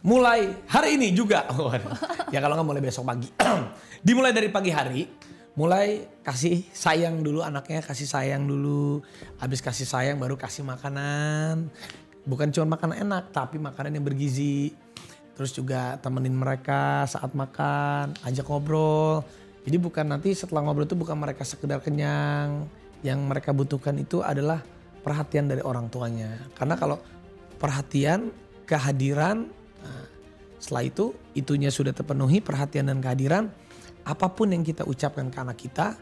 mulai hari ini juga. Ya kalau nggak mulai besok pagi. Dimulai dari pagi hari, mulai kasih sayang dulu anaknya, kasih sayang dulu. Habis kasih sayang baru kasih makanan. Bukan cuma makanan enak, tapi makanan yang bergizi. Terus juga temenin mereka saat makan, ajak ngobrol. Jadi bukan nanti setelah ngobrol itu bukan mereka sekedar kenyang. Yang mereka butuhkan itu adalah perhatian dari orang tuanya. Karena kalau perhatian, kehadiran, nah, setelah itu itunya sudah terpenuhi, perhatian dan kehadiran, apapun yang kita ucapkan ke anak kita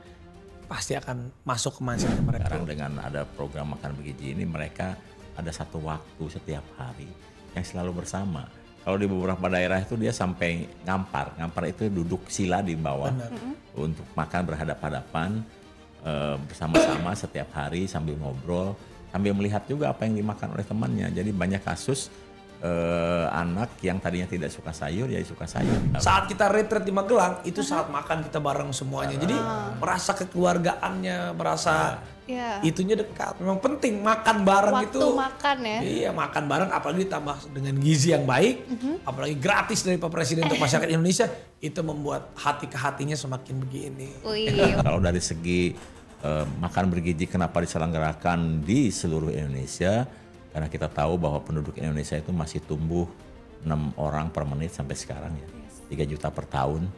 pasti akan masuk ke mindsetnya mereka. Sekarang dengan ada program makan bergizi ini, mereka ada satu waktu setiap hari yang selalu bersama. Kalau di beberapa daerah itu dia sampai ngampar itu duduk sila di bawah. Untuk makan berhadap-hadapan bersama-sama setiap hari sambil ngobrol, sambil melihat juga apa yang dimakan oleh temannya. Jadi banyak kasus anak yang tadinya tidak suka sayur jadi suka sayur. Saat kita retreat di Magelang itu saat makan kita bareng semuanya. Jadi merasa kekeluargaannya, merasa itunya dekat. Memang penting makan bareng waktu itu. Makan ya. Iya, makan bareng apalagi ditambah dengan gizi yang baik, apalagi gratis dari Pak Presiden untuk masyarakat Indonesia, itu membuat hati ke hatinya semakin begini. Kalau dari segi makan bergizi kenapa diselenggarakan di seluruh Indonesia? Karena kita tahu bahwa penduduk Indonesia itu masih tumbuh 6 orang per menit sampai sekarang ya. 3 juta per tahun.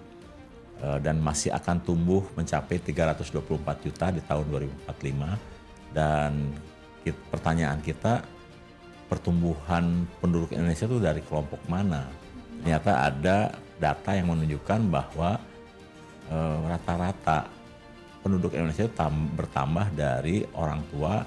Dan masih akan tumbuh mencapai 324 juta di tahun 2045. Dan pertanyaan kita, pertumbuhan penduduk Indonesia itu dari kelompok mana? Ternyata ada data yang menunjukkan bahwa rata-rata penduduk Indonesia itu bertambah dari orang tua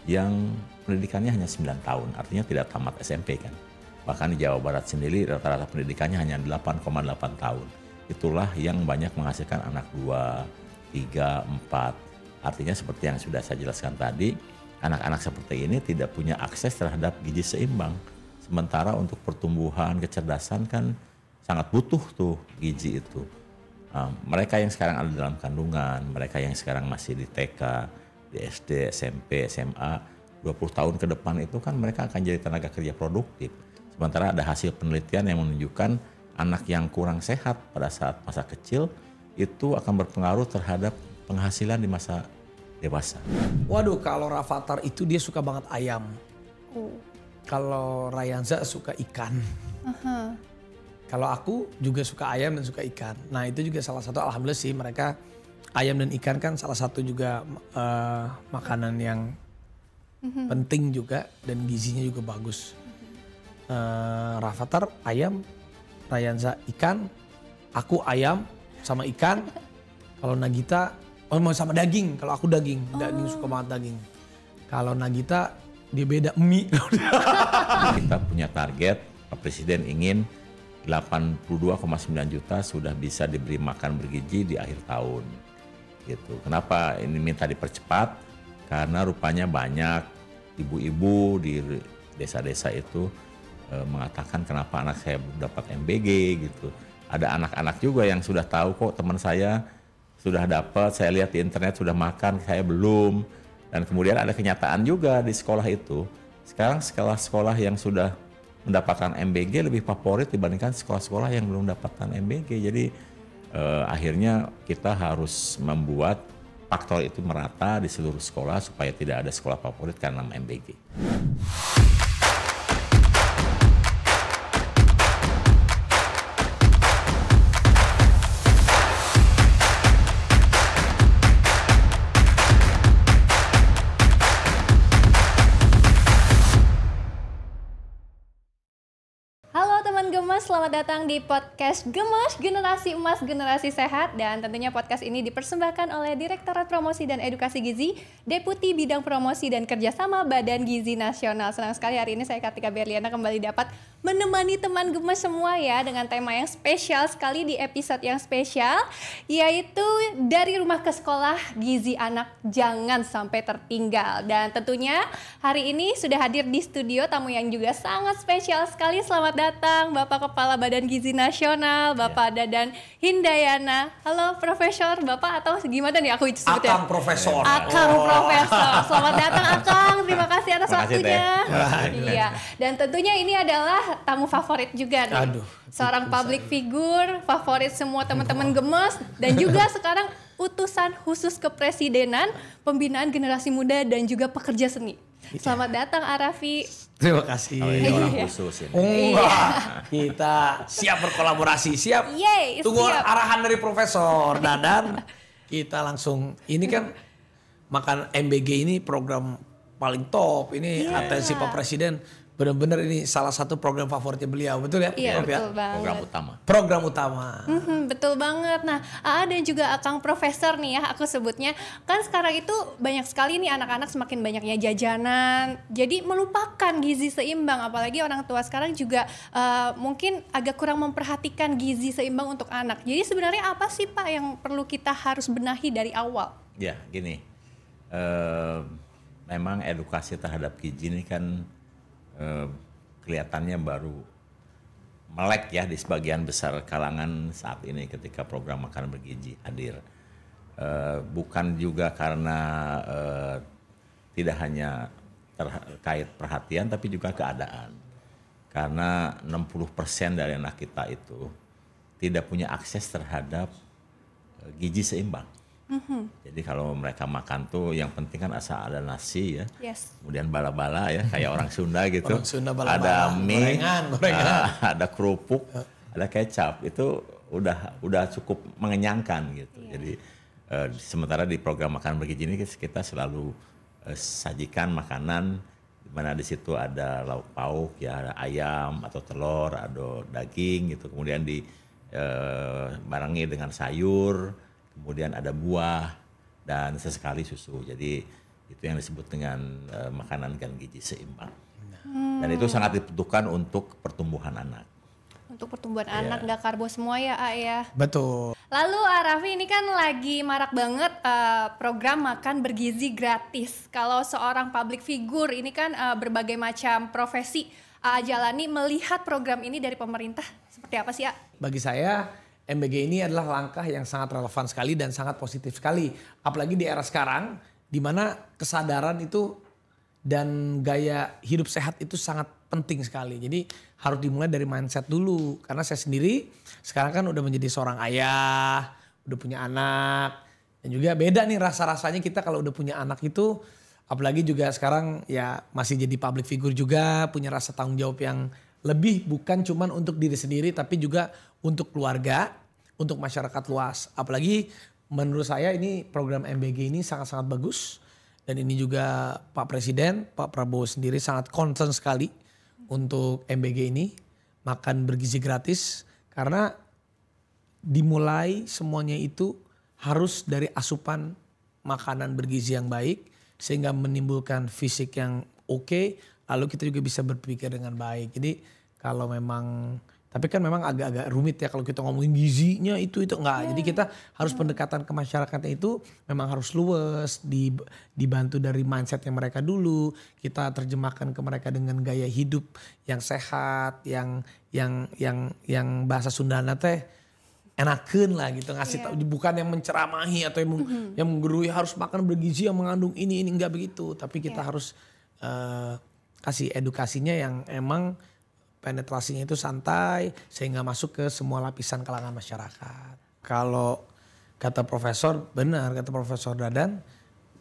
yang pendidikannya hanya 9 tahun, artinya tidak tamat SMP kan. Bahkan di Jawa Barat sendiri rata-rata pendidikannya hanya 8,8 tahun. Itulah yang banyak menghasilkan anak 2, 3, 4. Artinya seperti yang sudah saya jelaskan tadi, anak-anak seperti ini tidak punya akses terhadap gizi seimbang. Sementara untuk pertumbuhan, kecerdasan kan sangat butuh tuh gizi itu. Mereka yang sekarang ada dalam kandungan, mereka yang sekarang masih di TK, di SD, SMP, SMA, 20 tahun ke depan itu kan mereka akan jadi tenaga kerja produktif. Sementara ada hasil penelitian yang menunjukkan anak yang kurang sehat pada saat masa kecil itu akan berpengaruh terhadap penghasilan di masa dewasa. Waduh, kalau Rafathar itu dia suka banget ayam. Kalau Rayanza suka ikan. Kalau aku juga suka ayam dan suka ikan. Nah itu juga salah satu, alhamdulillah sih mereka ayam dan ikan kan salah satu juga makanan yang penting juga dan gizinya juga bagus. Rafathar ayam, Rayanza ikan, aku ayam sama ikan. Kalau Nagita mau sama daging, kalau aku daging suka banget daging. Kalau Nagita dia beda mie. Kita punya target, Pak Presiden ingin 82,9 juta sudah bisa diberi makan bergizi di akhir tahun. Gitu. Kenapa ini minta dipercepat? Karena rupanya banyak ibu-ibu di desa-desa itu mengatakan kenapa anak saya belum dapat MBG gitu. Ada anak-anak juga yang sudah tahu kok teman saya sudah dapat, saya lihat di internet sudah makan, saya belum. Dan kemudian ada kenyataan juga di sekolah itu. Sekarang sekolah-sekolah yang sudah mendapatkan MBG lebih favorit dibandingkan sekolah-sekolah yang belum mendapatkan MBG. Jadi akhirnya kita harus membuat faktor itu merata di seluruh sekolah supaya tidak ada sekolah favorit karena MBG. Selamat datang di podcast Gemas, Generasi Emas, Generasi Sehat. Dan tentunya podcast ini dipersembahkan oleh Direktorat Promosi dan Edukasi Gizi, Deputi Bidang Promosi dan Kerjasama Badan Gizi Nasional. Senang sekali hari ini saya Kartika Berliana kembali dapat menemani teman Gemas semua ya, dengan tema yang spesial sekali di episode yang spesial, yaitu dari rumah ke sekolah, gizi anak jangan sampai tertinggal. Dan tentunya hari ini sudah hadir di studio tamu yang juga sangat spesial sekali. Selamat datang Bapak Kepala Badan Gizi Nasional, Bapak Dadan Hindayana. Halo Profesor, Bapak atau gimana nih aku sebutnya? Akang Profesor. Akang Profesor. Selamat datang Akang. Terima kasih atas waktunya. Iya. Dan tentunya ini adalah kita tamu favorit juga nih. Aduh, Seorang public figure, favorit semua teman-teman Gemes, dan juga sekarang utusan khusus kepresidenan, pembinaan generasi muda dan juga pekerja seni. Selamat datang Arafi. Terima kasih. Kalau ini orang khusus ini. Enggak, kita siap berkolaborasi, siap. Yeay, Tunggu siap. arahan dari Profesor Dadan. Kita langsung, ini kan makan MBG ini program paling top. Ini atensi Pak Presiden. Benar-benar ini salah satu program favoritnya beliau, betul ya? Iya, Prof, ya? betul banget. Program utama. Program utama. Betul banget. Nah, AA dan juga Akang Profesor nih ya, aku sebutnya. Kan sekarang itu banyak sekali nih anak-anak semakin banyaknya jajanan. Jadi melupakan gizi seimbang. Apalagi orang tua sekarang juga mungkin agak kurang memperhatikan gizi seimbang untuk anak. Jadi sebenarnya apa sih Pak yang perlu kita harus benahi dari awal? Ya gini, memang edukasi terhadap gizi ini kan kelihatannya baru melek ya di sebagian besar kalangan saat ini ketika program makan bergizi hadir. Bukan juga karena tidak hanya terkait perhatian tapi juga keadaan. Karena 60% dari anak kita itu tidak punya akses terhadap gizi seimbang. Jadi kalau mereka makan tuh yang penting kan asal ada nasi ya, Yes. kemudian bala-bala ya kayak orang Sunda gitu, Orang Sunda bala-bala, ada mie, gorengan. ada kerupuk, ada kecap, itu udah cukup mengenyangkan gitu. Jadi sementara di program makan bergizi ini kita selalu sajikan makanan di mana di situ ada lauk pauk ya, ada ayam atau telur, ada daging gitu, kemudian barengi dengan sayur. Kemudian ada buah dan sesekali susu. Jadi itu yang disebut dengan makanan dan gizi seimbang. Dan itu sangat dibutuhkan untuk pertumbuhan anak. Untuk pertumbuhan anak nggak karbo semua ya A ya. Betul. Lalu Arafi ini kan lagi marak banget program makan bergizi gratis. Kalau seorang public figure ini kan berbagai macam profesi jalani, melihat program ini dari pemerintah seperti apa sih A? Bagi saya MBG ini adalah langkah yang sangat relevan sekali dan sangat positif sekali. Apalagi di era sekarang di mana kesadaran itu dan gaya hidup sehat itu sangat penting sekali. Jadi harus dimulai dari mindset dulu. Karena saya sendiri sekarang kan udah menjadi seorang ayah, udah punya anak. Dan juga beda nih rasa-rasanya kita kalau udah punya anak itu. Apalagi juga sekarang ya masih jadi public figure juga, punya rasa tanggung jawab yang lebih, bukan cuman untuk diri sendiri tapi juga untuk keluarga, untuk masyarakat luas. Apalagi menurut saya ini program MBG ini sangat-sangat bagus. Dan ini juga Pak Presiden, Pak Prabowo sendiri sangat concern sekali untuk MBG ini. Makan bergizi gratis. Karena dimulai semuanya itu harus dari asupan makanan bergizi yang baik. Sehingga menimbulkan fisik yang oke. Lalu kita juga bisa berpikir dengan baik. Jadi kalau memang, tapi kan memang agak-agak rumit ya kalau kita ngomongin gizinya itu enggak. Jadi kita harus pendekatan ke masyarakatnya itu memang harus luwes, dibantu dari mindsetnya mereka dulu. Kita terjemahkan ke mereka dengan gaya hidup yang sehat, yang bahasa Sundana teh enakeun lah gitu, ngasih tahu, bukan yang menceramahi atau yang menggurui harus makan bergizi yang mengandung ini enggak begitu. Tapi kita harus kasih edukasinya yang emang penetrasinya itu santai sehingga masuk ke semua lapisan kalangan masyarakat. Kalau kata Profesor, benar kata Profesor Dadan,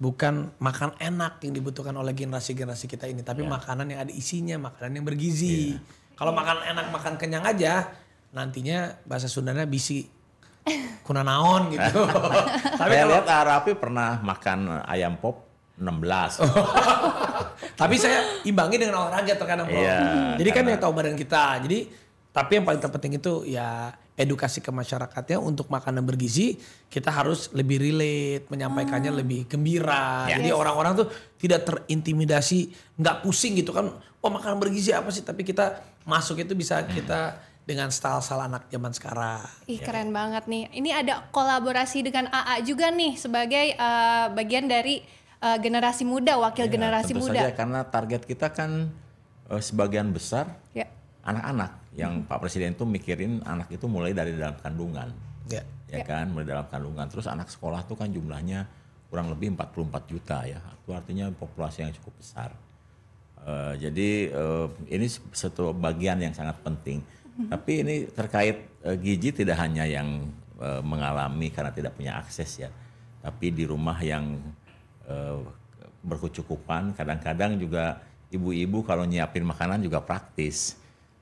bukan makan enak yang dibutuhkan oleh generasi-generasi kita ini, tapi makanan yang ada isinya, makanan yang bergizi. Kalau makan enak, makan kenyang aja, nantinya bahasa Sundanya bisi kuna naon gitu. Tapi Saya kalau lihat Arafi pernah makan ayam pop 16. tapi saya imbangi dengan olahraga terkadang Bro. Iya, Jadi kan karena- yang tahu badan kita. Jadi tapi yang paling terpenting itu ya edukasi ke masyarakatnya untuk makanan bergizi. Kita harus lebih relate, menyampaikannya lebih gembira. Yes. Jadi orang-orang tuh tidak terintimidasi, nggak pusing gitu kan. Oh makanan bergizi apa sih? Tapi kita masuk itu bisa kita dengan style-style anak zaman sekarang. Ih keren banget nih. Ini ada kolaborasi dengan AA juga nih sebagai bagian dari generasi muda, wakil Ya, generasi tentu muda. saja karena target kita kan sebagian besar Ya. anak-anak yang Pak Presiden itu mikirin anak itu mulai dari dalam kandungan. Ya. Ya kan, mulai dalam kandungan. Terus anak sekolah tuh kan jumlahnya kurang lebih 44 juta ya. Itu artinya populasi yang cukup besar. Jadi ini satu bagian yang sangat penting. Tapi ini terkait gizi tidak hanya yang mengalami karena tidak punya akses ya, tapi di rumah yang berkecukupan, kadang-kadang juga ibu-ibu kalau nyiapin makanan juga praktis.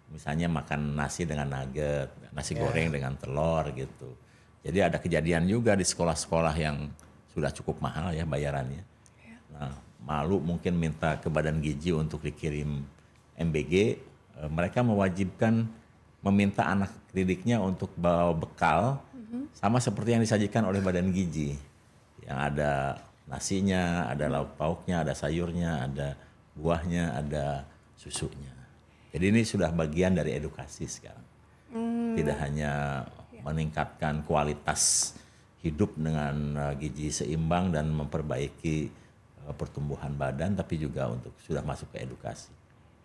Misalnya makan nasi dengan nugget, nasi goreng dengan telur gitu. Jadi ada kejadian juga di sekolah-sekolah yang sudah cukup mahal ya bayarannya. Nah, malu mungkin minta ke Badan Gizi untuk dikirim MBG, mereka mewajibkan meminta anak didiknya untuk bawa bekal sama seperti yang disajikan oleh Badan Gizi. Yang ada nasinya, ada lauk pauknya, ada sayurnya, ada buahnya, ada susunya. Jadi ini sudah bagian dari edukasi sekarang. Tidak hanya meningkatkan kualitas hidup dengan gizi seimbang dan memperbaiki pertumbuhan badan, tapi juga untuk sudah masuk ke edukasi.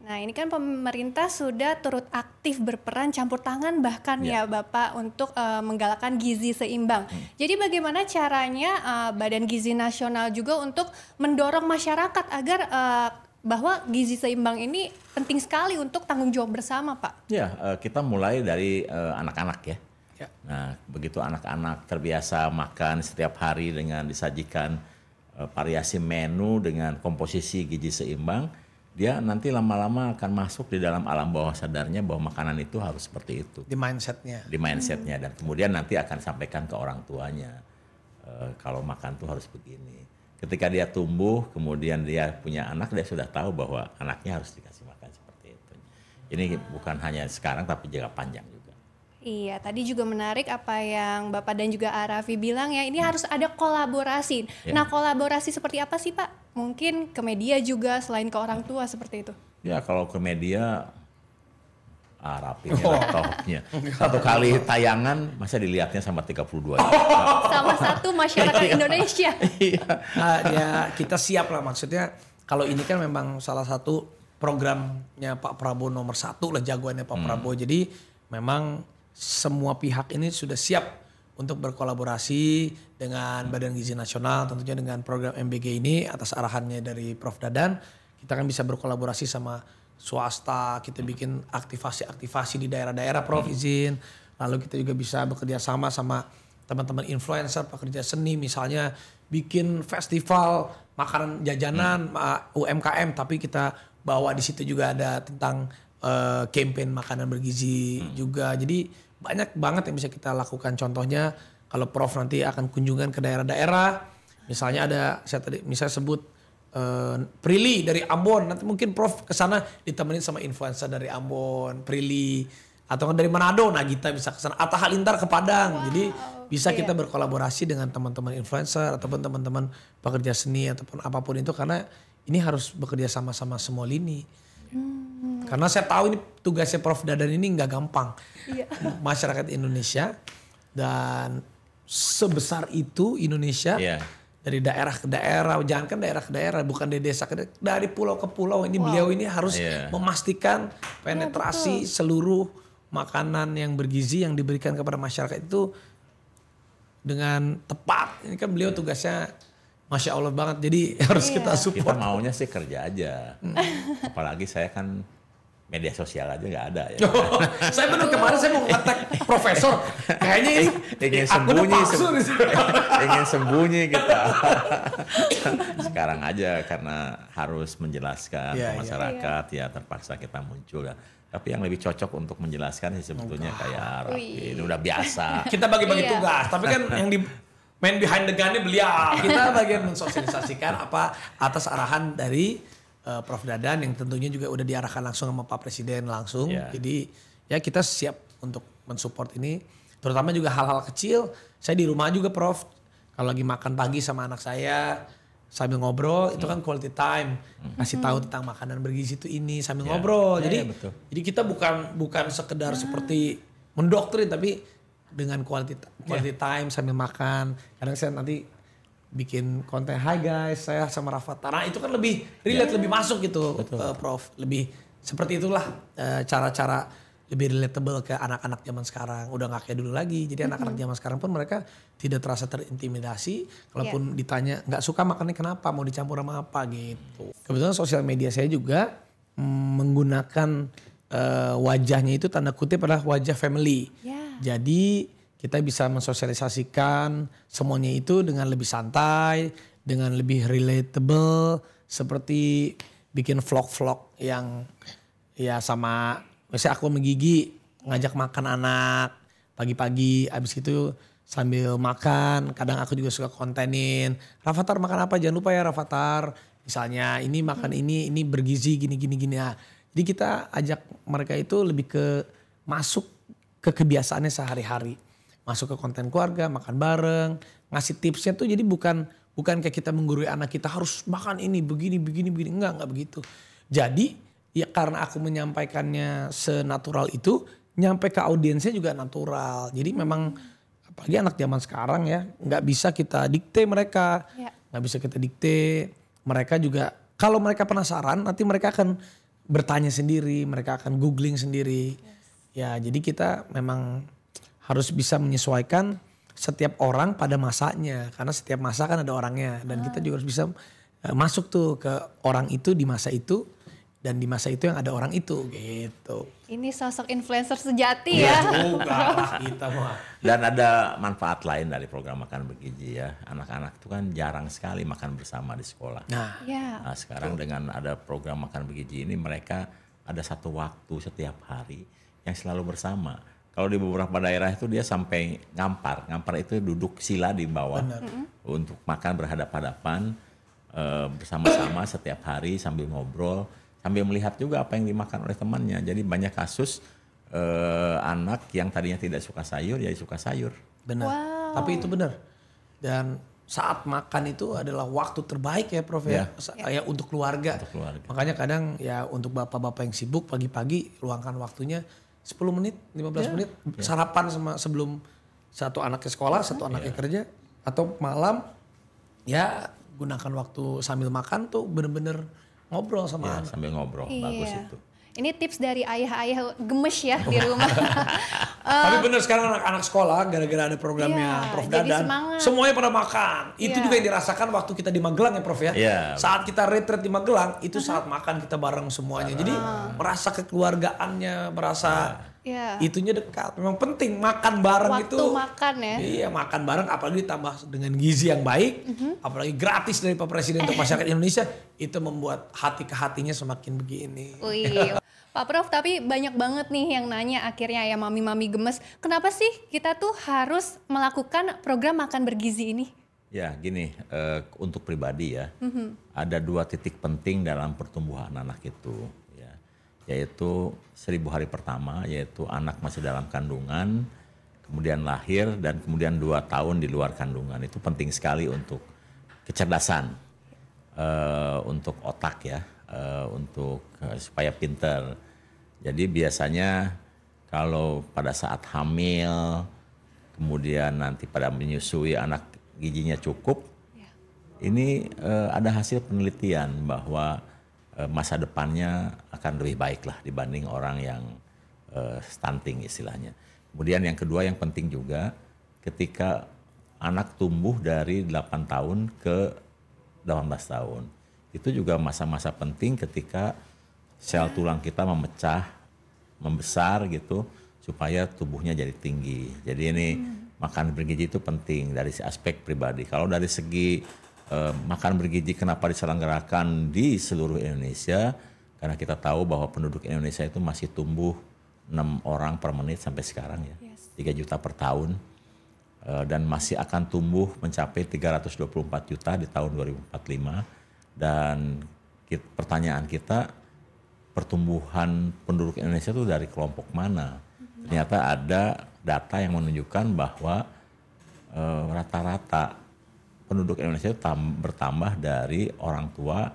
Nah, ini kan pemerintah sudah turut aktif berperan campur tangan bahkan ya Bapak untuk menggalakkan gizi seimbang. Jadi bagaimana caranya Badan Gizi Nasional juga untuk mendorong masyarakat agar bahwa gizi seimbang ini penting sekali untuk tanggung jawab bersama, Pak? Ya, kita mulai dari anak-anak ya. Nah, begitu anak-anak terbiasa makan setiap hari dengan disajikan variasi menu dengan komposisi gizi seimbang, dia nanti lama-lama akan masuk di dalam alam bawah sadarnya bahwa makanan itu harus seperti itu. Di mindsetnya. Di mindsetnya, dan kemudian nanti akan sampaikan ke orang tuanya. Kalau makan tuh harus begini. Ketika dia tumbuh, kemudian dia punya anak, dia sudah tahu bahwa anaknya harus dikasih makan seperti itu. Ini bukan hanya sekarang tapi jangka panjang juga. Iya, tadi juga menarik apa yang Bapak dan juga Arafi bilang ya, ini harus ada kolaborasi. Nah, kolaborasi seperti apa sih Pak? Mungkin ke media juga selain ke orang tua seperti itu. Ya, kalau ke media, Arafi laptopnya. Satu kali tayangan, masa dilihatnya sama 32 juta. Sama satu masyarakat Indonesia. Nah, ya kita siap lah, maksudnya kalau ini kan memang salah satu programnya Pak Prabowo nomor 1 lah, jagoannya Pak Prabowo. Jadi memang semua pihak ini sudah siap untuk berkolaborasi dengan Badan Gizi Nasional, tentunya dengan program MBG ini atas arahannya dari Prof. Dadan. Kita kan bisa berkolaborasi sama swasta, kita bikin aktivasi-aktivasi di daerah-daerah, Prof. izin. Lalu kita juga bisa bekerja sama teman-teman influencer, pekerja seni, misalnya bikin festival makanan jajanan UMKM, tapi kita bawa di situ juga ada tentang campaign makanan bergizi juga. Jadi banyak banget yang bisa kita lakukan. Contohnya kalau Prof nanti akan kunjungan ke daerah-daerah, misalnya ada saya tadi misalnya sebut Prilly dari Ambon, nanti mungkin Prof kesana ditemenin sama influencer dari Ambon, Prilly, atau dari Manado, Nagita bisa kesana, Atta Halilintar ke Padang. Jadi bisa kita berkolaborasi dengan teman-teman influencer ataupun teman-teman pekerja seni ataupun apapun itu, karena ini harus bekerja sama-sama semua lini. Karena saya tahu ini tugasnya Prof. Dadan ini nggak gampang. Masyarakat Indonesia, dan sebesar itu Indonesia, dari daerah ke daerah, jangan kan daerah ke daerah, bukan dari desa ke desa, dari pulau ke pulau. Ini beliau ini harus memastikan penetrasi seluruh makanan yang bergizi yang diberikan kepada masyarakat itu dengan tepat. Ini kan beliau tugasnya Masya Allah banget, jadi harus kita support. Kita maunya sih kerja aja. Apalagi saya kan media sosial aja nggak ada ya. Saya bener kemarin saya mau nge-tag profesor, kayaknya ini ingin sembunyi, ingin sembunyi kita. Sekarang aja karena harus menjelaskan ke masyarakat, ya terpaksa kita muncul. Tapi yang lebih cocok untuk menjelaskan sih sebetulnya kayak Arafi, ini udah biasa. Kita bagi-bagi tugas, tapi kan yang di main behind the gun-nya beliau. Kita bagian mensosialisasikan apa atas arahan dari Prof. Dadan yang tentunya juga udah diarahkan langsung sama Pak Presiden langsung. Jadi ya kita siap untuk mensupport ini. Terutama juga hal-hal kecil. Saya di rumah juga Prof. Kalau lagi makan pagi sama anak saya sambil ngobrol, itu kan quality time. Kasih tahu tentang makanan bergizi itu ini sambil ngobrol. Jadi kita bukan sekedar seperti mendoktrin, tapi dengan quality time sambil makan. Kadang saya nanti bikin konten, "Hai guys, saya sama Rafatara." Nah, itu kan lebih relate, lebih masuk gitu, Prof. Lebih seperti itulah cara-cara lebih relatable ke anak-anak zaman sekarang. Udah gak kayak dulu lagi. Jadi anak-anak zaman sekarang pun mereka tidak terasa terintimidasi. Kalaupun ditanya, "Gak suka makannya kenapa? Mau dicampur sama apa?" gitu. Kebetulan sosial media saya juga menggunakan wajahnya itu tanda kutip adalah wajah family. Jadi kita bisa mensosialisasikan semuanya itu dengan lebih santai, dengan lebih relatable, seperti bikin vlog-vlog yang ya sama, misalnya aku sama Gigi ngajak makan anak pagi-pagi, abis itu sambil makan, kadang aku juga suka kontenin, Rafathar makan apa, jangan lupa ya Rafathar, misalnya ini makan ini bergizi gini. Nah, jadi kita ajak mereka itu lebih ke masuk ke kebiasaannya sehari-hari. Masuk ke konten keluarga, makan bareng, ngasih tipsnya tuh jadi bukan kayak kita menggurui anak kita harus makan ini begini, enggak begitu. Jadi ya karena aku menyampaikannya senatural itu, nyampe ke audiensnya juga natural. Jadi memang apalagi anak zaman sekarang ya, nggak bisa kita dikte mereka, nggak bisa kita dikte. Mereka juga kalau mereka penasaran nanti mereka akan bertanya sendiri, mereka akan googling sendiri. Ya jadi kita memang harus bisa menyesuaikan setiap orang pada masanya, karena setiap masa kan ada orangnya, dan kita juga harus bisa masuk tuh ke orang itu di masa itu, dan di masa itu yang ada orang itu gitu. Ini sosok influencer sejati ya. Kita mah. Dan ada manfaat lain dari program Makan Bergizi ya. Anak-anak itu kan jarang sekali makan bersama di sekolah. Nah sekarang dengan ada program Makan Bergizi ini, mereka ada satu waktu setiap hari yang selalu bersama. Kalau di beberapa daerah itu dia sampai ngampar itu duduk sila di bawah untuk makan berhadap-hadapan bersama-sama setiap hari sambil ngobrol, sambil melihat juga apa yang dimakan oleh temannya. Jadi banyak kasus anak yang tadinya tidak suka sayur jadi suka sayur. Benar. Wow. Tapi itu benar. Dan saat makan itu adalah waktu terbaik ya Prof ya untuk keluarga. Makanya kadang ya untuk bapak-bapak yang sibuk pagi-pagi luangkan waktunya 10 menit, 15 menit sarapan sama sebelum satu anaknya sekolah, satu anaknya kerja, atau malam ya gunakan waktu sambil makan tuh bener-bener ngobrol sama anak. Sambil ngobrol, bagus itu. Ini tips dari ayah-ayah gemes ya di rumah. Tapi bener sekarang anak-anak sekolah gara-gara ada programnya Prof Dadan, semuanya pada makan. Itu juga yang dirasakan waktu kita di Magelang ya Prof ya. Saat kita retreat di Magelang, itu saat makan kita bareng semuanya. Jadi merasa kekeluargaannya, merasa itunya dekat. Memang penting makan bareng itu. Waktu makan ya. Iya, makan bareng apalagi ditambah dengan gizi yang baik, apalagi gratis dari Pak Presiden untuk masyarakat Indonesia, itu membuat hati ke hatinya semakin begini. Pak Prof, tapi banyak banget nih yang nanya akhirnya ya mami-mami gemes, kenapa sih kita tuh harus melakukan program Makan Bergizi ini? Ya gini, untuk pribadi ya, ada 2 titik penting dalam pertumbuhan anak itu. Yaitu 1000 hari pertama, yaitu anak masih dalam kandungan, kemudian lahir, dan kemudian 2 tahun di luar kandungan. Itu penting sekali untuk kecerdasan, untuk otak ya, untuk supaya pinter. Jadi biasanya kalau pada saat hamil, kemudian nanti pada menyusui anak gizinya cukup, ini ada hasil penelitian bahwa masa depannya akan lebih baik lah dibanding orang yang stunting istilahnya. Kemudian yang kedua yang penting juga, ketika anak tumbuh dari 8 tahun ke 18 tahun. Itu juga masa-masa penting ketika sel tulang kita memecah, membesar gitu, supaya tubuhnya jadi tinggi. Jadi ini makan bergizi itu penting dari aspek pribadi. Kalau dari segi makan bergizi kenapa diselenggarakan di seluruh Indonesia, karena kita tahu bahwa penduduk Indonesia itu masih tumbuh 6 orang per menit sampai sekarang ya, 3 juta per tahun, dan masih akan tumbuh mencapai 324 juta di tahun 2045. Dan pertanyaan kita, pertumbuhan penduduk Indonesia itu dari kelompok mana? Ternyata ada data yang menunjukkan bahwa rata-rata penduduk Indonesia itu bertambah dari orang tua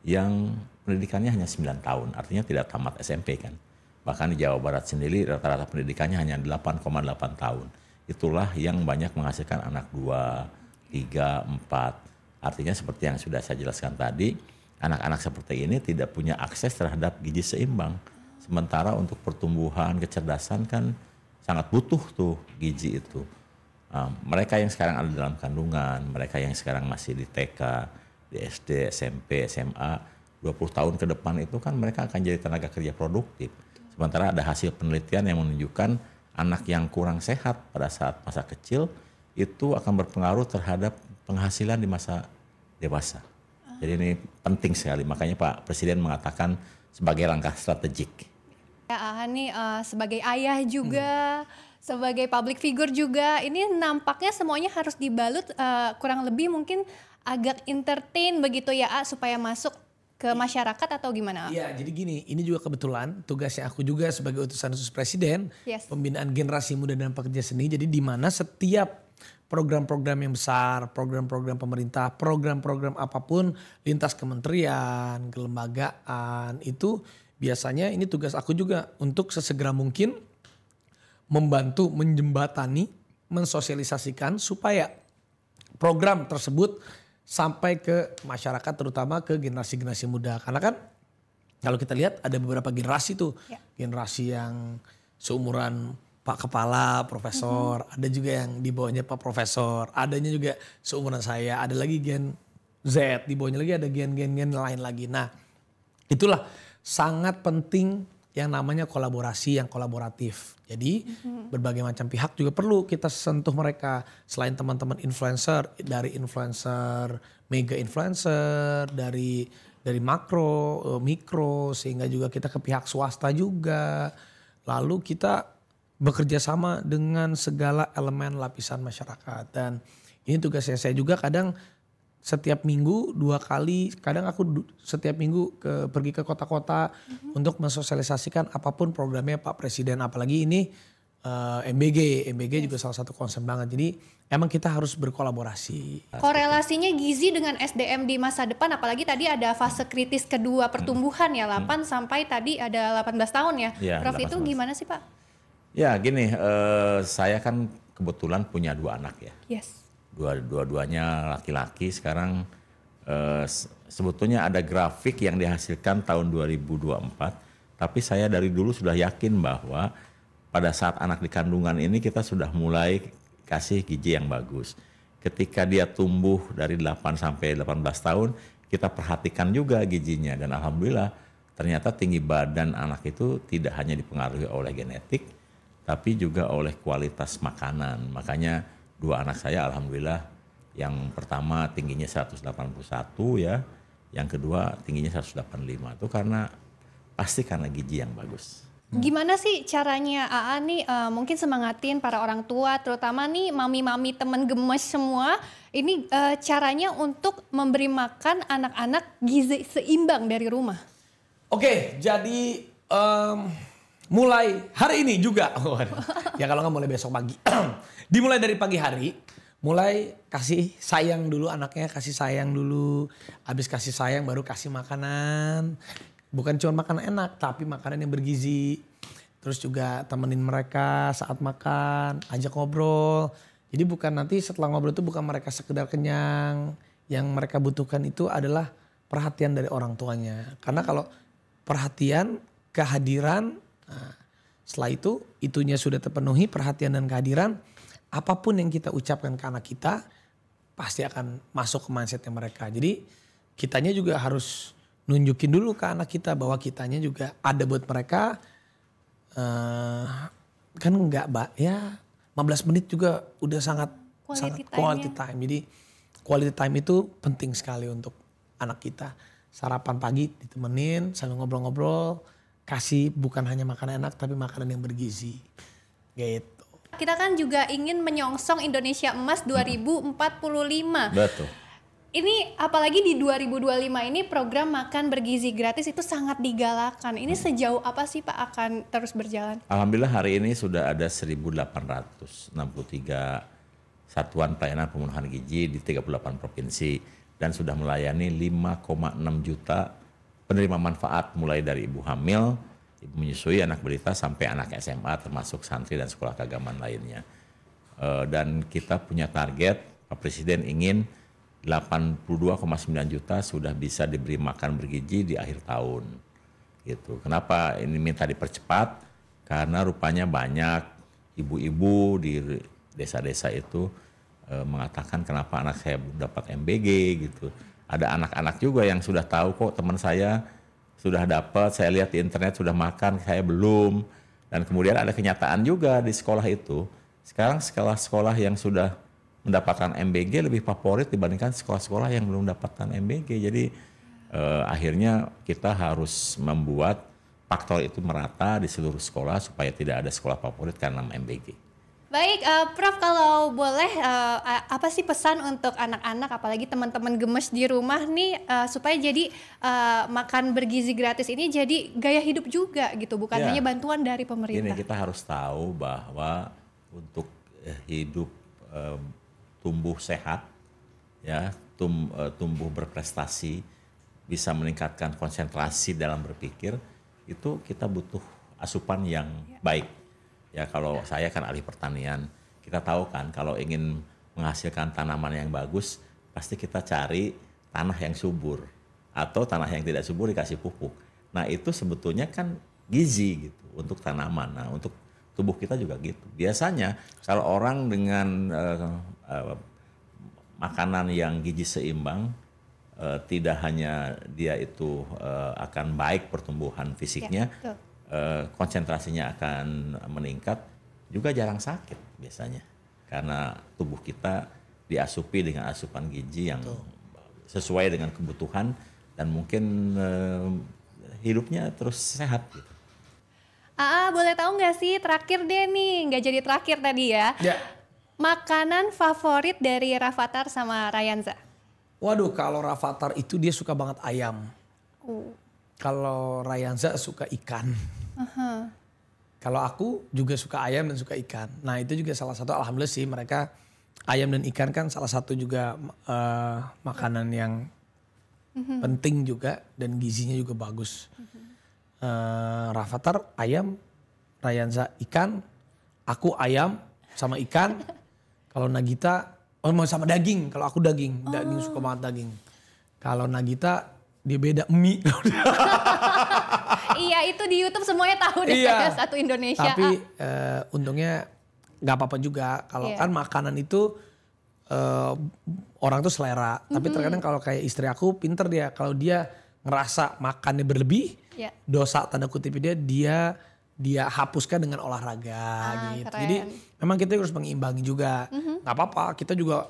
yang pendidikannya hanya 9 tahun, artinya tidak tamat SMP kan. Bahkan di Jawa Barat sendiri rata-rata pendidikannya hanya 8,8 tahun. Itulah yang banyak menghasilkan anak 2, 3, 4. Artinya seperti yang sudah saya jelaskan tadi, anak-anak seperti ini tidak punya akses terhadap gizi seimbang. Sementara untuk pertumbuhan, kecerdasan kan sangat butuh tuh gizi itu. Mereka yang sekarang ada dalam kandungan, mereka yang sekarang masih di TK, di SD, SMP, SMA, 20 tahun ke depan itu kan mereka akan jadi tenaga kerja produktif. Sementara ada hasil penelitian yang menunjukkan anak yang kurang sehat pada saat masa kecil itu akan berpengaruh terhadap penghasilan di masa dewasa. Jadi ini penting sekali, makanya Pak Presiden mengatakan sebagai langkah strategik. Ya, Aan nih sebagai ayah juga, sebagai public figure juga, ini nampaknya semuanya harus dibalut kurang lebih mungkin agak entertain begitu ya, supaya masuk ke masyarakat atau gimana? Iya, jadi gini, ini juga kebetulan tugasnya aku juga sebagai utusan khusus Presiden, pembinaan generasi muda dan pekerja seni. Jadi di mana setiap program-program yang besar, program-program pemerintah, program-program apapun lintas kementerian, kelembagaan itu biasanya ini tugas aku juga untuk sesegera mungkin membantu menjembatani, mensosialisasikan supaya program tersebut sampai ke masyarakat terutama ke generasi-generasi muda. Karena kan kalau kita lihat ada beberapa generasi tuh, generasi yang seumuran Pak Kepala, Profesor, ada juga yang di bawahnya Pak Profesor, adanya juga seumuran saya, ada lagi Gen Z, di bawahnya lagi ada gen-gen lain lagi. Nah, itulah sangat penting yang namanya kolaborasi yang kolaboratif. Jadi berbagai macam pihak juga perlu kita sentuh mereka. Selain teman-teman influencer, dari influencer, mega influencer, dari makro, mikro, sehingga juga kita ke pihak swasta juga. Lalu kita bekerja sama dengan segala elemen lapisan masyarakat. Dan ini tugasnya saya juga kadang setiap minggu 2 kali, kadang aku setiap minggu pergi ke kota-kota untuk mensosialisasikan apapun programnya Pak Presiden. Apalagi ini MBG juga salah satu concern banget. Jadi emang kita harus berkolaborasi. Korelasinya gizi dengan SDM di masa depan, apalagi tadi ada fase kritis kedua pertumbuhan ya, 8 sampai tadi ada 18 tahun ya. Prof, itu gimana sih Pak? Ya gini, saya kan kebetulan punya 2 anak ya. Dua-duanya laki-laki. Sekarang sebetulnya ada grafik yang dihasilkan tahun 2024. Tapi saya dari dulu sudah yakin bahwa pada saat anak di kandungan ini kita sudah mulai kasih gizi yang bagus. Ketika dia tumbuh dari 8 sampai 18 tahun, kita perhatikan juga gizinya. Dan alhamdulillah ternyata tinggi badan anak itu tidak hanya dipengaruhi oleh genetik, tapi juga oleh kualitas makanan. Makanya 2 anak saya alhamdulillah, yang pertama tingginya 181 ya, yang kedua tingginya 185. Itu pasti karena gizi yang bagus. Gimana sih caranya Aan nih mungkin semangatin para orang tua, terutama nih mami-mami temen gemes semua, ini caranya untuk memberi makan anak-anak gizi seimbang dari rumah? Oke, jadi mulai hari ini juga, ya kalau nggak mulai besok pagi, dimulai dari pagi hari, mulai kasih sayang dulu anaknya, kasih sayang dulu, habis kasih sayang baru kasih makanan, bukan cuma makanan enak tapi makanan yang bergizi, terus juga temenin mereka saat makan, ajak ngobrol, jadi bukan nanti setelah ngobrol itu bukan mereka sekedar kenyang, yang mereka butuhkan itu adalah perhatian dari orang tuanya, karena kalau perhatian, kehadiran, nah, setelah itu itunya sudah terpenuhi perhatian dan kehadiran, apapun yang kita ucapkan ke anak kita pasti akan masuk ke mindsetnya mereka. Jadi kitanya juga harus nunjukin dulu ke anak kita bahwa kitanya juga ada buat mereka. Kan enggak ya 15 menit juga udah sangat quality time. Jadi quality time itu penting sekali untuk anak kita. Sarapan pagi ditemenin sambil ngobrol-ngobrol, kasih bukan hanya makanan enak tapi makanan yang bergizi gitu. Kita kan juga ingin menyongsong Indonesia Emas 2045. Betul. Ini apalagi di 2025 ini program makan bergizi gratis itu sangat digalakan. Ini sejauh apa sih Pak akan terus berjalan? Alhamdulillah hari ini sudah ada 1.863 satuan pelayanan pemenuhan gizi di 38 provinsi dan sudah melayani 5,6 juta penerima manfaat mulai dari ibu hamil, ibu menyusui, anak balita sampai anak SMA termasuk santri dan sekolah keagamaan lainnya. Dan kita punya target, Pak Presiden ingin 82,9 juta sudah bisa diberi makan bergizi di akhir tahun. Gitu. Kenapa ini minta dipercepat? Karena rupanya banyak ibu-ibu di desa-desa itu mengatakan kenapa anak saya belum dapat MBG gitu. Ada anak-anak juga yang sudah tahu kok teman saya sudah dapat, saya lihat di internet sudah makan, saya belum. Dan kemudian ada kenyataan juga di sekolah itu. Sekarang sekolah-sekolah yang sudah mendapatkan MBG lebih favorit dibandingkan sekolah-sekolah yang belum mendapatkan MBG. Jadi akhirnya kita harus membuat faktor itu merata di seluruh sekolah supaya tidak ada sekolah favorit karena MBG. Baik, Prof, kalau boleh apa sih pesan untuk anak-anak apalagi teman-teman gemes di rumah nih supaya jadi makan bergizi gratis ini jadi gaya hidup juga gitu, bukan hanya bantuan dari pemerintah. Ini kita harus tahu bahwa untuk hidup tumbuh sehat, ya tumbuh berprestasi, bisa meningkatkan konsentrasi dalam berpikir, itu kita butuh asupan yang baik. Ya kalau saya kan ahli pertanian, kita tahu kan kalau ingin menghasilkan tanaman yang bagus, pasti kita cari tanah yang subur atau tanah yang tidak subur dikasih pupuk. Nah itu sebetulnya kan gizi gitu untuk tanaman. Nah untuk tubuh kita juga gitu. Biasanya kalau orang dengan makanan yang gizi seimbang, tidak hanya dia itu akan baik pertumbuhan fisiknya, konsentrasinya akan meningkat, juga jarang sakit biasanya. Karena tubuh kita diasupi dengan asupan gizi yang sesuai dengan kebutuhan dan mungkin hidupnya terus sehat gitu. Boleh tahu nggak sih terakhir deh nih, nggak jadi terakhir tadi ya. Makanan favorit dari Rafathar sama Rayanza? Waduh, kalau Rafathar itu dia suka banget ayam. Kalau Rayanza suka ikan. Kalau aku juga suka ayam dan suka ikan. Nah itu juga salah satu, alhamdulillah sih mereka ayam dan ikan kan salah satu juga makanan yang penting juga dan gizinya juga bagus. Rafathar ayam, Rayanza ikan, aku ayam sama ikan. Kalau Nagita mau sama daging. Kalau aku daging suka banget daging. Kalau Nagita dia beda mie. Iya itu di YouTube semuanya tahu deh satu Indonesia. Tapi untungnya nggak apa-apa juga. Kalau kan makanan itu orang tuh selera. Tapi terkadang kalau kayak istri aku pinter dia. Kalau dia ngerasa makannya berlebih, dosa tanda kutip dia hapuskan dengan olahraga gitu. Keren. Jadi memang kita harus mengimbangi juga. Nggak apa-apa, kita juga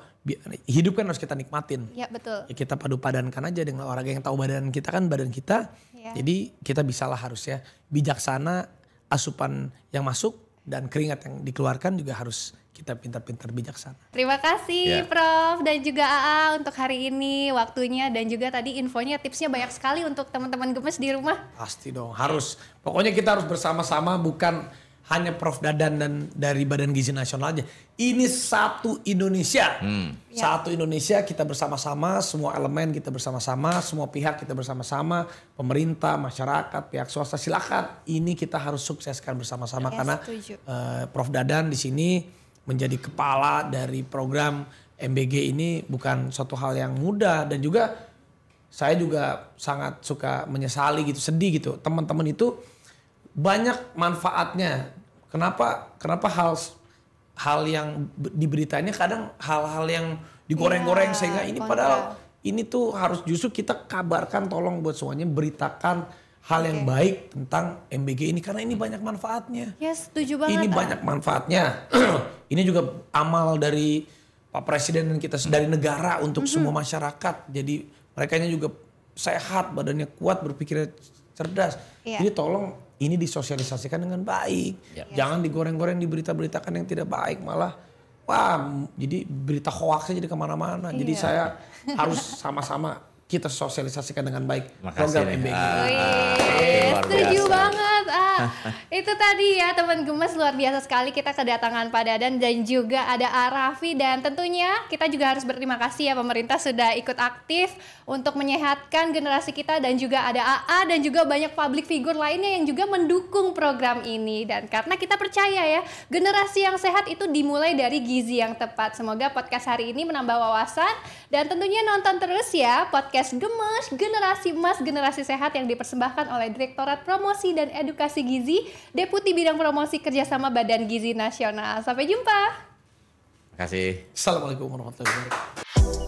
hidup kan harus kita nikmatin. Iya betul. Ya, kita padu padankan aja dengan olahraga, yang tahu badan kita kan badan kita. Jadi kita bisalah harusnya bijaksana, asupan yang masuk dan keringat yang dikeluarkan juga harus kita pintar-pintar bijaksana. Terima kasih Prof dan juga AA untuk hari ini waktunya dan juga tadi infonya, tipsnya banyak sekali untuk teman-teman gemes di rumah. Pasti dong, harus. Pokoknya kita harus bersama-sama, bukan hanya Prof Dadan dan dari Badan Gizi Nasional aja. Ini satu Indonesia. Satu Indonesia, kita bersama-sama, semua elemen kita bersama-sama, semua pihak kita bersama-sama, pemerintah, masyarakat, pihak swasta, silakan. Ini kita harus sukseskan bersama-sama karena Prof Dadan di sini menjadi kepala dari program MBG ini bukan suatu hal yang mudah, dan juga saya juga sangat suka menyesali gitu, sedih gitu. Teman-teman itu banyak manfaatnya. Kenapa hal yang diberitainnya kadang hal-hal yang digoreng-goreng sehingga ini padahal ini tuh harus justru kita kabarkan, tolong buat semuanya beritakan hal yang baik tentang MBG ini karena ini banyak manfaatnya. Setuju banget. Ini banyak manfaatnya. Ini juga amal dari Pak Presiden dan kita dari negara untuk semua masyarakat. Jadi mereka juga sehat, badannya kuat, berpikirnya cerdas. Jadi tolong ini disosialisasikan dengan baik. Jangan digoreng-goreng, diberita-beritakan yang tidak baik, malah jadi berita hoaxnya jadi kemana-mana. Jadi saya harus sama-sama kita sosialisasikan dengan baik program MBG. Setuju banget. Itu tadi ya teman gemes, luar biasa sekali kita kedatangan Pak Dadan dan juga ada Raffi, dan tentunya kita juga harus berterima kasih ya pemerintah sudah ikut aktif untuk menyehatkan generasi kita, dan juga ada AA dan juga banyak public figure lainnya yang juga mendukung program ini. Dan karena kita percaya ya generasi yang sehat itu dimulai dari gizi yang tepat. Semoga podcast hari ini menambah wawasan, dan tentunya nonton terus ya podcast Gemes, Generasi Emas, Generasi Sehat yang dipersembahkan oleh Direktorat Promosi dan Edukasi Gizi, Deputi Bidang Promosi Kerjasama Badan Gizi Nasional. Sampai jumpa. Terima kasih. Assalamualaikum warahmatullahi wabarakatuh.